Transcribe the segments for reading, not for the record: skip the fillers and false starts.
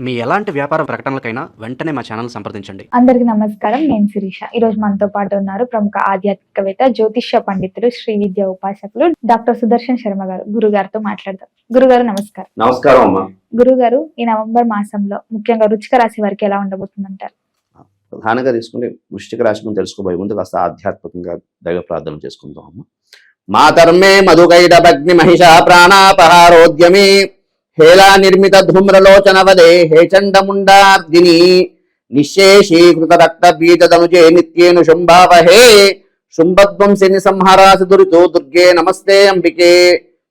మీ ఎలాంటి వ్యాపార ప్రకటనలకైనా వెంటనే మా ఛానల్ సంప్రదించండి. అందరికీ నమస్కారం. నేను శిరీష. ఈ రోజు మనతో పాటు ఉన్నారు ప్రముఖ ఆధ్యాత్మికవేత్త, జ్యోతిష్య పండితులు, శ్రీ విద్య ఉపాసకులు డాక్టర్ సుదర్శన్ శర్మ గారు. గురుగారితో మాట్లాడదాం. గురుగారు నమస్కారం. నమస్కారం అమ్మా. గురుగారు, ఈ నవంబర్ మాసంలో ముఖ్యంగా వృశ్చిక రాశి వారికి ఎలా ఉండబోతుందంటారు? ప్రధానంగా తీసుకుంటే వృశ్చిక రాశి గురించి తెలుసుకోబోయే ముందు కాస్త ఆధ్యాత్మికంగా దైవ ప్రార్థన చేసుకుందాం అమ్మ. మాతర్మే మధుకైడభగ్ని మహిషా ప్రాణాపహారోద్యమే హేలా నిర్మిత ధూమ్రలోచనవదే హే చండముండార్దిని నిశేషీకృత రక్త బీజదనుజే నిత్యేను శుంభావహే శుంభధ్వంసిని సంహారాసి దురితో దుర్గే నమస్తే అంబికే.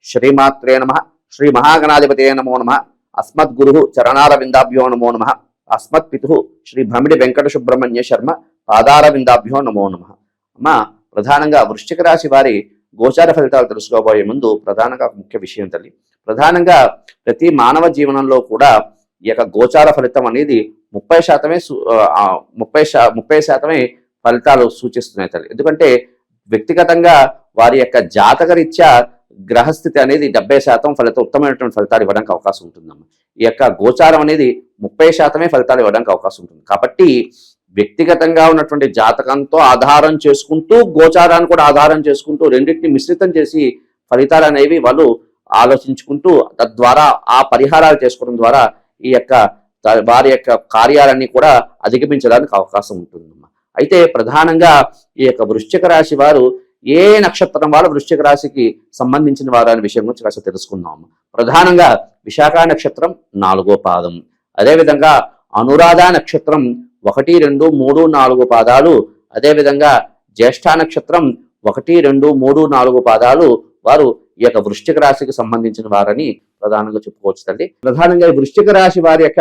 శ్రీమాత్రే నమః. శ్రీ మహాగణాధిపతే నమో నమః. అస్మద్గురు చరణారవిందాభ్యో నమో నమః. అస్మత్పితు శ్రీ భ్రమిడి వెంకట సుబ్రహ్మణ్య శర్మ పాదారవిందాభ్యో నమో నమః. అమ్మ, ప్రధానంగా వృశ్చిక రాశి వారి గోచార ఫలితాలు తెలుసుకోబోయే ముందు ప్రధానంగా ముఖ్య విషయం తల్లి, ప్రధానంగా ప్రతి మానవ జీవనంలో కూడా ఈ యొక్క గోచార ఫలితం అనేది 30% ఫలితాలు సూచిస్తున్నాయి తల్లి. ఎందుకంటే వ్యక్తిగతంగా వారి యొక్క జాతక రీత్యా గ్రహస్థితి అనేది 70% ఉత్తమమైనటువంటి ఫలితాలు ఇవ్వడానికి అవకాశం ఉంటుందమ్మా. ఈ యొక్క గోచారం అనేది 30% ఫలితాలు ఇవ్వడానికి అవకాశం ఉంటుంది. కాబట్టి వ్యక్తిగతంగా ఉన్నటువంటి జాతకంతో ఆధారం చేసుకుంటూ గోచారాన్ని కూడా ఆధారం చేసుకుంటూ రెండింటిని మిశ్రితం చేసి ఫలితాలు అనేవి వాళ్ళు ఆలోచించుకుంటూ తద్వారా ఆ పరిహారాలు చేసుకోవడం ద్వారా ఈ యొక్క వారి యొక్క కార్యాలన్నీ కూడా అధిగమించడానికి అవకాశం ఉంటుందమ్మా. అయితే ప్రధానంగా ఈ యొక్క వృశ్చిక రాశి వారు ఏ నక్షత్రం వాళ్ళు వృశ్చిక రాశికి సంబంధించిన వారు అనే విషయం గురించి కాస్త తెలుసుకుందాం. ప్రధానంగా విశాఖ నక్షత్రం 4వ పాదం, అదేవిధంగా అనురాధ నక్షత్రం 1, 2, 3, 4 పాదాలు, అదేవిధంగా జ్యేష్ఠ నక్షత్రం 1, 2, 3, 4 పాదాలు వారు ఈ యొక్క వృశ్చిక రాశికి సంబంధించిన వారని ప్రధానంగా చెప్పుకోవచ్చు తల్లి. ప్రధానంగా ఈ వృశ్చిక రాశి వారి యొక్క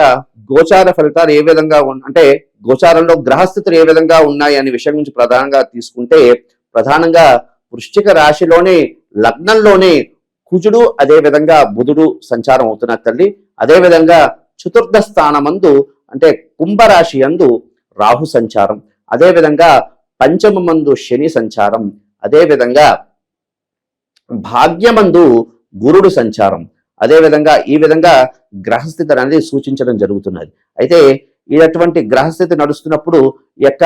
గోచార ఫలితాలు ఏ విధంగా అంటే గోచారంలో గ్రహస్థితులు ఏ విధంగా ఉన్నాయి అనే విషయం గురించి ప్రధానంగా తీసుకుంటే, ప్రధానంగా వృశ్చిక రాశిలోనే లగ్నంలోనే కుజుడు అదేవిధంగా బుధుడు సంచారం అవుతున్నారు తల్లి. అదేవిధంగా చతుర్థ స్థానమందు అంటే కుంభరాశి యందు రాహు సంచారం, అదేవిధంగా పంచమందు శని సంచారం, అదేవిధంగా భాగ్యమందు గురుడు సంచారం, అదేవిధంగా ఈ విధంగా గ్రహస్థితి అనేది సూచించడం జరుగుతున్నది. అయితే ఇటువంటి గ్రహస్థితి నడుస్తున్నప్పుడు ఈ యొక్క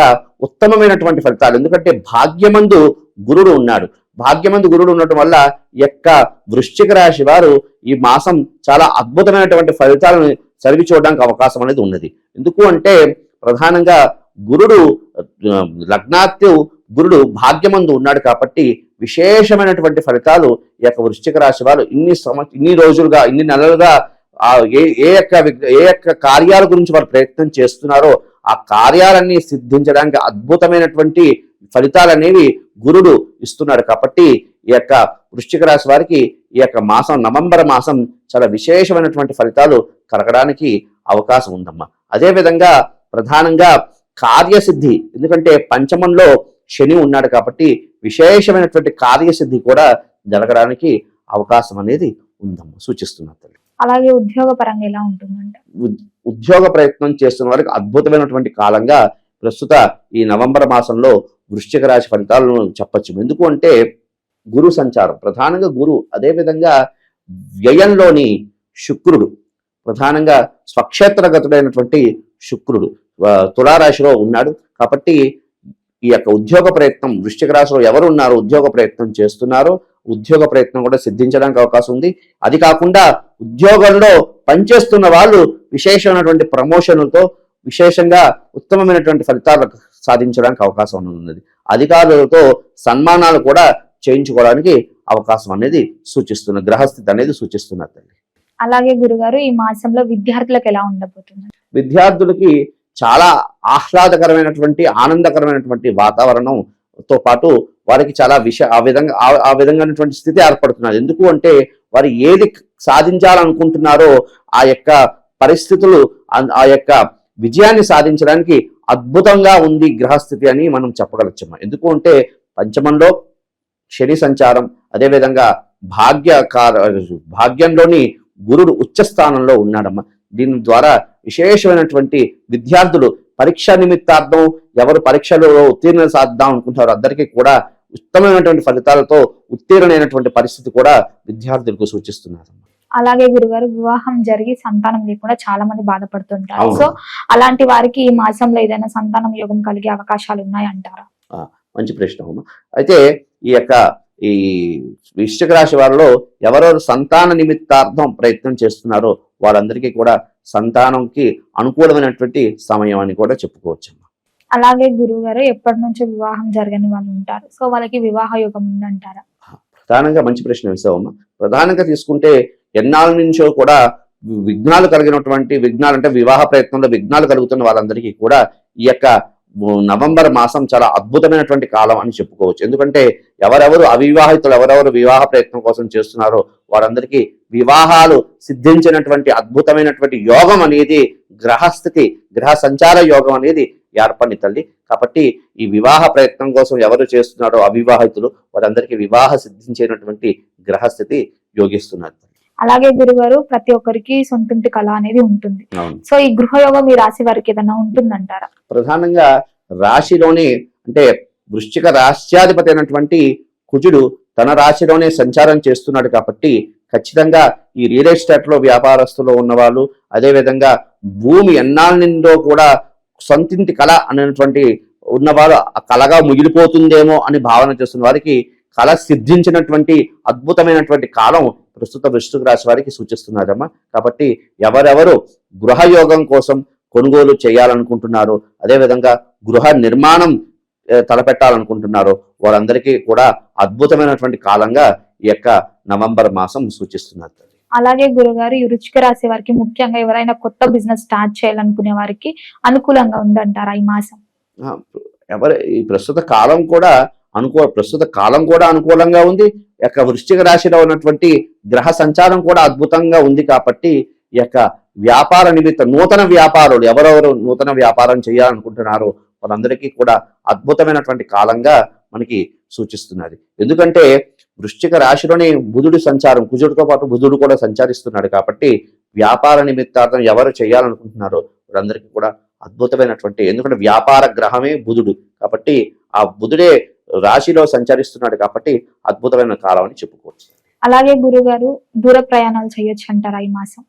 ఉత్తమమైనటువంటి ఫలితాలు, ఎందుకంటే భాగ్యమందు గురుడు ఉన్నాడు. భాగ్యమందు గురుడు ఉండటం వల్ల ఈ యొక్క వృశ్చిక రాశి వారు ఈ మాసం చాలా అద్భుతమైనటువంటి ఫలితాలను సరిగి చూడడానికి అవకాశం అనేది ఉన్నది. ఎందుకు అంటే ప్రధానంగా గురుడు లగ్నాత్తు గురుడు భాగ్యమందు ఉన్నాడు కాబట్టి విశేషమైనటువంటి ఫలితాలు ఈ యొక్క వృశ్చిక రాశి వారు ఇన్ని రోజులుగా ఇన్ని నెలలుగా ఏ యొక్క కార్యాల గురించి వారు ప్రయత్నం చేస్తున్నారో ఆ కార్యాలన్నీ సిద్ధించడానికి అద్భుతమైనటువంటి ఫలితాలు అనేవి గురుడు ఇస్తున్నాడు. కాబట్టి ఈ యొక్క వృశ్చిక రాశి వారికి ఈ యొక్క మాసం నవంబర్ మాసం చాలా విశేషమైనటువంటి ఫలితాలు కలగడానికి అవకాశం ఉందమ్మా. అదేవిధంగా ప్రధానంగా కార్యసిద్ధి, ఎందుకంటే పంచమంలో శని ఉన్నాడు కాబట్టి విశేషమైనటువంటి కార్యసిద్ధి కూడా జరగడానికి అవకాశం అనేది ఉందమ్మా, సూచిస్తున్నారు. అలాగే ఉద్యోగ పరంగా ఎలా ఉంటుందంటే, ఉద్యోగ ప్రయత్నం చేస్తున్న వారికి అద్భుతమైనటువంటి కాలంగా ప్రస్తుత ఈ నవంబర్ మాసంలో వృశ్చిక రాశి ఫలితాలను చెప్పచ్చు. ఎందుకు అంటే గురు సంచారం, ప్రధానంగా గురు, అదేవిధంగా వ్యయంలోని శుక్రుడు, ప్రధానంగా స్వక్షేత్రగతుడైనటువంటి శుక్రుడు తులారాశిలో ఉన్నాడు. కాబట్టి ఈ యొక్క ఉద్యోగ ప్రయత్నం వృశ్చిక రాశిలో ఎవరు ఉన్నారో ఉద్యోగ ప్రయత్నం చేస్తున్నారో ఉద్యోగ ప్రయత్నం కూడా సిద్ధించడానికి అవకాశం ఉంది. అది కాకుండా ఉద్యోగంలో పనిచేస్తున్న వాళ్ళు విశేషమైనటువంటి ప్రమోషన్లతో విశేషంగా ఉత్తమమైనటువంటి ఫలితాలు సాధించడానికి అవకాశం ఉన్నది. అధికారులతో సన్మానాలు కూడా చేయించుకోవడానికి అవకాశం అనేది సూచిస్తున్న గ్రహస్థితి అనేది సూచిస్తున్నది. అలాగే గురుగారు, ఈ మాసంలో విద్యార్థులకు ఎలా ఉండబోతుంది? విద్యార్థులకి చాలా ఆహ్లాదకరమైనటువంటి ఆనందకరమైనటువంటి వాతావరణంతో పాటు వారికి చాలా ఆ విధంగానటువంటి స్థితి ఏర్పడుతున్నది. ఎందుకు అంటే వారు ఏది సాధించాలనుకుంటున్నారో ఆ యొక్క పరిస్థితులు ఆ యొక్క విజయాన్ని సాధించడానికి అద్భుతంగా ఉంది గ్రహస్థితి అని మనం చెప్పగలచ్చమ్మా. ఎందుకు అంటే పంచమంలో శని సంచారం, అదేవిధంగా భాగ్యంలోని గురుడు ఉచ్చ స్థానంలో ఉన్నాడమ్మా. దీని ద్వారా విశేషమైనటువంటి విద్యార్థులు పరీక్ష నిమిత్తార్థం ఎవరు పరీక్షలో ఉత్తీర్ణ సాధిద్దాం అనుకుంటారో అందరికీ కూడా ఉత్తమమైనటువంటి ఫలితాలతో ఉత్తీర్ణమైనటువంటి పరిస్థితి కూడా విద్యార్థులకు సూచిస్తున్నారు. అలాగే గురుగారు వివాహం జరిగి సంతానం లేకుండా చాలా మంది బాధపడుతుంటారు. అవును. సో అలాంటి వారికి ఈ మాసంలో ఏదైనా సంతానం యోగం కలిగే అవకాశాలు ఉన్నాయంటారా? మంచి ప్రశ్న అమ్మ. అయితే ఈ వృశ్చిక రాశి వారిలో ఎవరెవరు సంతాన నిమిత్తార్థం ప్రయత్నం చేస్తున్నారో వాళ్ళందరికీ కూడా సంతానంకి అనుకూలమైనటువంటి సమయం అని కూడా చెప్పుకోవచ్చమ్మా. అలాగే గురువు గారు ఎప్పటి నుంచో వివాహం జరగని వాళ్ళు ఉంటారు. సో వాళ్ళకి వివాహ యోగం ఉందంటారా? ప్రధానంగా మంచి ప్రశ్న వేసావమ్మా. ప్రధానంగా తీసుకుంటే ఎన్నాళ్ళ నుంచో కూడా విఘ్నాలు కలిగినటువంటి విఘ్నాలు అంటే వివాహ ప్రయత్నంలో విఘ్నాలు కలుగుతున్న వాళ్ళందరికీ కూడా ఈ నవంబర్ మాసం చాలా అద్భుతమైనటువంటి కాలం అని చెప్పుకోవచ్చు. ఎందుకంటే ఎవరెవరు అవివాహితులు ఎవరెవరు వివాహ ప్రయత్నం కోసం చేస్తున్నారో వారందరికీ వివాహాలు సిద్ధించినటువంటి అద్భుతమైనటువంటి యోగం అనేది గ్రహస్థితి గ్రహ సంచార యోగం అనేది ఏర్పడి తల్లి. కాబట్టి ఈ వివాహ ప్రయత్నం కోసం ఎవరు చేస్తున్నారో అవివాహితులు వారందరికీ వివాహ సిద్ధించేటువంటి గ్రహస్థితి యోగిస్తున్నారు. అలాగే గురుగారు ప్రతి ఒక్కరికి సొంతింటి కళ అనేది ఉంటుంది. సో ఈ గృహయోగం ఈ రాశి వారికి ఏదైనా ఉంటుందంటారా? ప్రధానంగా రాశిలోనే అంటే వృశ్చిక రాశ్యాధిపతి అయినటువంటి కుజుడు తన రాశిలోనే సంచారం చేస్తున్నాడు కాబట్టి ఖచ్చితంగా ఈ రియల్ ఎస్టేట్ లో వ్యాపారస్తులు ఉన్నవాళ్ళు అదేవిధంగా భూమి ఎన్నాళ్ళ నిందో కూడా సొంతింటి కళ అనేటువంటి ఉన్నవాళ్ళు ఆ కళగా ముగిలిపోతుందేమో అని భావన చేస్తున్న వారికి కళ సిద్ధించినటువంటి అద్భుతమైనటువంటి కాలం ప్రస్తుత వృశ్చిక రాశి వారికి సూచిస్తున్నారమ్మా. కాబట్టి ఎవరెవరు గృహయోగం కోసం కొనుగోలు చేయాలనుకుంటున్నారో అదేవిధంగా గృహ నిర్మాణం తలపెట్టాలనుకుంటున్నారో వారందరికీ కూడా అద్భుతమైనటువంటి కాలంగా ఈ నవంబర్ మాసం సూచిస్తున్నారు. అలాగే గురుగారు ఈ వృశ్చిక రాశి వారికి ముఖ్యంగా ఎవరైనా కొత్త బిజినెస్ స్టార్ట్ చేయాలనుకునే వారికి అనుకూలంగా ఉందంటారా ఈ మాసం? ఈ ప్రస్తుత కాలం కూడా అనుకూలంగా ఉంది. వృశ్చిక రాశిలో ఉన్నటువంటి గ్రహ సంచారం కూడా అద్భుతంగా ఉంది కాబట్టి ఈ వ్యాపార నిమిత్త నూతన వ్యాపారులు ఎవరెవరు నూతన వ్యాపారం చేయాలనుకుంటున్నారో వాళ్ళందరికీ కూడా అద్భుతమైనటువంటి కాలంగా మనకి సూచిస్తున్నది. ఎందుకంటే వృశ్చిక రాశిలోనే బుధుడి సంచారం కుజుడితో పాటు బుధుడు కూడా సంచరిస్తున్నాడు కాబట్టి వ్యాపార నిమిత్తార్థం ఎవరు చేయాలనుకుంటున్నారో వాళ్ళందరికీ కూడా అద్భుతమైనటువంటి ఎందుకంటే వ్యాపార గ్రహమే బుధుడు కాబట్టి ఆ బుధుడే రాశిలో సంచరిస్తున్నాడు కాబట్టి అద్భుతమైన కాలం అని చెప్పుకోవచ్చు. అలాగే గురుగారు దూర ప్రయాణాలు చేయొచ్చు అంటారా ఈ మాసం?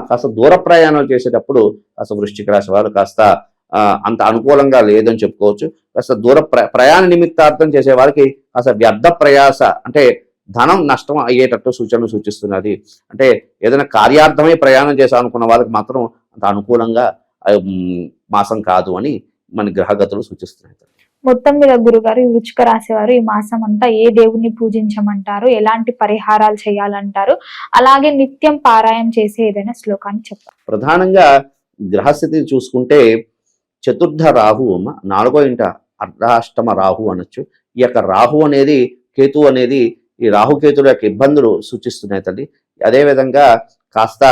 కాస్త దూర ప్రయాణాలు చేసేటప్పుడు కాస్త వృశ్చిక రాశి వారు కాస్త అంత అనుకూలంగా లేదని చెప్పుకోవచ్చు. కాస్త దూర ప్రయాణ నిమిత్తార్థం చేసే వారికి కాస్త వ్యర్థ ప్రయాస అంటే ధనం నష్టం అయ్యేటట్టు సూచనలు సూచిస్తున్నది. అంటే ఏదైనా కార్యార్థమై ప్రయాణం చేశాలనుకున్న వాళ్ళకి మాత్రం అంత అనుకూలంగా మాసం కాదు అని మన గ్రహగతులు సూచిస్తున్నాయి. మొత్తం మీద గురుగారు వృశ్చిక రాశి వారు ఈ మాసం అంతా ఏ దేవుణ్ణి పూజించమంటారు, ఎలాంటి పరిహారాలు చేయాలంటారు, అలాగే నిత్యం పారాయణం చేసే ఏదైనా శ్లోకాన్ని చెప్పారు? ప్రధానంగా గ్రహస్థితిని చూసుకుంటే చతుర్థ రాహు 4వ ఇంట అర్ధాష్టమ రాహు అనొచ్చు. ఈ రాహు అనేది కేతు అనేది ఈ రాహుకేతుల యొక్క ఇబ్బందులు సూచిస్తున్నాయి తల్లి. అదేవిధంగా కాస్త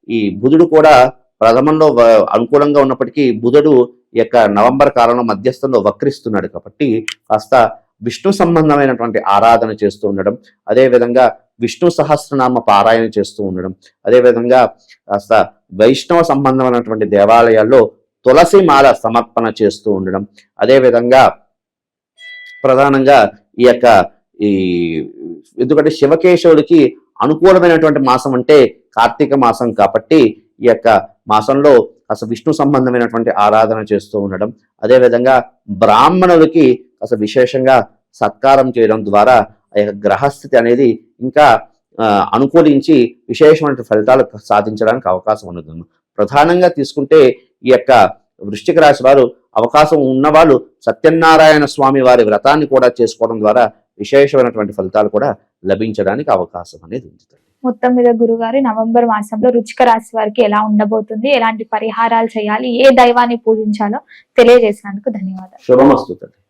ఈ బుధుడు కూడా ప్రథమంలో అనుకూలంగా ఉన్నప్పటికీ బుధుడు ఈ నవంబర్ కాలంలో మధ్యస్థంలో వక్రిస్తున్నాడు కాబట్టి కాస్త విష్ణు సంబంధమైనటువంటి ఆరాధన చేస్తూ ఉండడం అదేవిధంగా విష్ణు సహస్రనామ పారాయణ చేస్తూ ఉండడం అదేవిధంగా కాస్త వైష్ణవ సంబంధమైనటువంటి దేవాలయాల్లో తులసి మాల సమర్పణ చేస్తూ ఉండడం అదేవిధంగా ప్రధానంగా ఈ ఎందుకంటే శివకేశవుడికి అనుకూలమైనటువంటి మాసం అంటే కార్తీక మాసం కాబట్టి ఈ మాసంలో అసలు విష్ణు సంబంధమైనటువంటి ఆరాధన చేస్తూ ఉండడం అదేవిధంగా బ్రాహ్మణులకి అసలు విశేషంగా సత్కారం చేయడం ద్వారా ఆ గ్రహస్థితి అనేది ఇంకా అనుకూలించి విశేషమైన ఫలితాలు సాధించడానికి అవకాశం ఉన్నది. ప్రధానంగా తీసుకుంటే ఈ వృశ్చిక రాశి వారు అవకాశం ఉన్నవాళ్ళు సత్యనారాయణ స్వామి వారి వ్రతాన్ని కూడా చేసుకోవడం ద్వారా విశేషమైనటువంటి ఫలితాలు కూడా లభించడానికి అవకాశం అనేది ఉంది. మొత్తం మీద గురుగారు నవంబర్ మాసంలో వృశ్చిక రాశి వారికి ఎలా ఉండబోతుంది, ఎలాంటి పరిహారాలు చేయాలి, ఏ దైవాన్ని పూజించాలో తెలియజేసినందుకు ధన్యవాదాలు. శుభమస్తు.